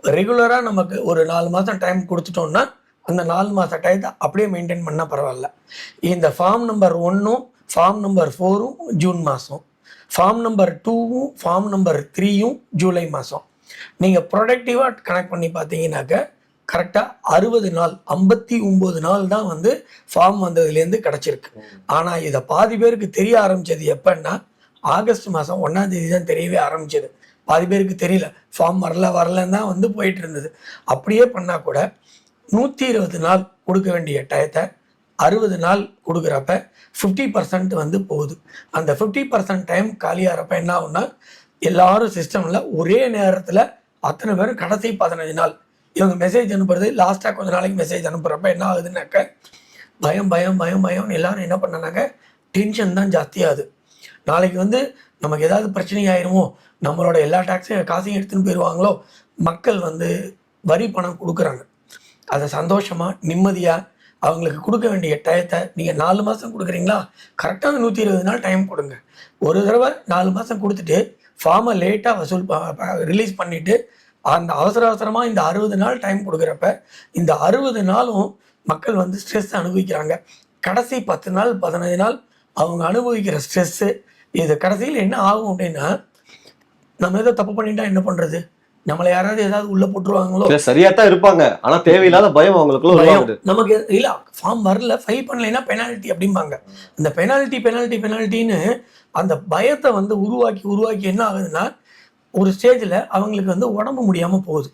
ரெகுலராக நமக்கு ஒரு 4 மாதம் டைம் கொடுத்துட்டோம்னா அந்த 4 மாத டயத்தை அப்படியே மெயின்டைன் பண்ணால் பரவாயில்ல. இந்த ஃபார்ம் நம்பர் 1ம் ஃபார்ம் நம்பர் 4ம் ஜூன் மாதம், ஃபார்ம் நம்பர் 2ம் ஃபார்ம் நம்பர் 3யும் ஜூலை மாதம். நீங்கள் ப்ரொடக்டிவாக கனெக்ட் பண்ணி பார்த்தீங்கன்னாக்க கரெக்டாக 60 நாள் 59 நாள் தான் வந்து ஃபார்ம் வந்ததுலேருந்து கிடச்சிருக்கு. ஆனால் இதை பாதி பேருக்கு தெரிய ஆரம்பித்தது எப்போன்னா ஆகஸ்ட் மாதம் 1ஆம் தேதி தான் தெரியவே ஆரம்பிச்சது. பாதி பேருக்கு தெரியல, ஃபார்ம் வரலன்னு தான் வந்து போயிட்டு இருந்தது. அப்படியே பண்ணால் கூட 120 நாள் கொடுக்க வேண்டிய டயத்தை 60 நாள் கொடுக்குறப்ப 50% வந்து போகுது. அந்த 50% டைம் காலியாகிறப்ப என்ன ஆகுன்னா எல்லாரும் சிஸ்டமில் ஒரே நேரத்தில் அத்தனை பேரும் கடைசி 15 நாள் இவங்க மெசேஜ் அனுப்புறது லாஸ்ட்டாக கொஞ்ச நாளைக்கு மெசேஜ் அனுப்புகிறப்ப என்ன ஆகுதுன்னாக்க பயம் பயம் பயம் பயம்னு எல்லாரும் என்ன பண்ணாங்க, டென்ஷன் தான் ஜாஸ்தியாகுது. நாளைக்கு வந்து நமக்கு ஏதாவது பிரச்சனை ஆயிருமோ, நம்மளோட எல்லா டாக்ஸையும் காசையும் எடுத்துன்னு போயிடுவாங்களோ. மக்கள் வந்து வரி பணம் கொடுக்குறாங்க, அதை சந்தோஷமாக நிம்மதியாக அவங்களுக்கு கொடுக்க வேண்டிய டயத்தை நீங்கள் 4 மாதம் கொடுக்குறீங்களா, கரெக்டாக 120 நாள் டைம் கொடுங்க. ஒரு தடவை 4 மாதம் கொடுத்துட்டு ஃபார்மை லேட்டாக ரிலீஸ் பண்ணிவிட்டு அந்த அவசரமாக இந்த 60 நாள் டைம் கொடுக்குறப்ப இந்த 60 நாளும் மக்கள் வந்து ஸ்ட்ரெஸ் அனுபவிக்கிறாங்க. கடைசி 10 நாள் 15 நாள் அவங்க அனுபவிக்கிற ஸ்ட்ரெஸ்ஸு இது கடைசியில் என்ன ஆகும் அப்படின்னா, நம்ம ஏதோ தப்பு பண்ணிட்டா என்ன பண்ணுறது, நம்மளை யாராவது ஏதாவது உள்ளே போட்டுருவாங்களோ. சரியா தான் இருப்பாங்க, ஆனால் தேவையில்லாத பயம் அவங்களுக்குள்ள நமக்கு இல்லை. ஃபார்ம் வரல, ஃபைல் பண்ணலைன்னா பெனால்ட்டி அப்படிம்பாங்க. அந்த பெனால்ட்டின்னு அந்த பயத்தை வந்து உருவாக்கி என்ன ஆகுதுன்னா ஒரு ஸ்டேஜில் அவங்களுக்கு வந்து உடம்பு முடியாமல் போகுது.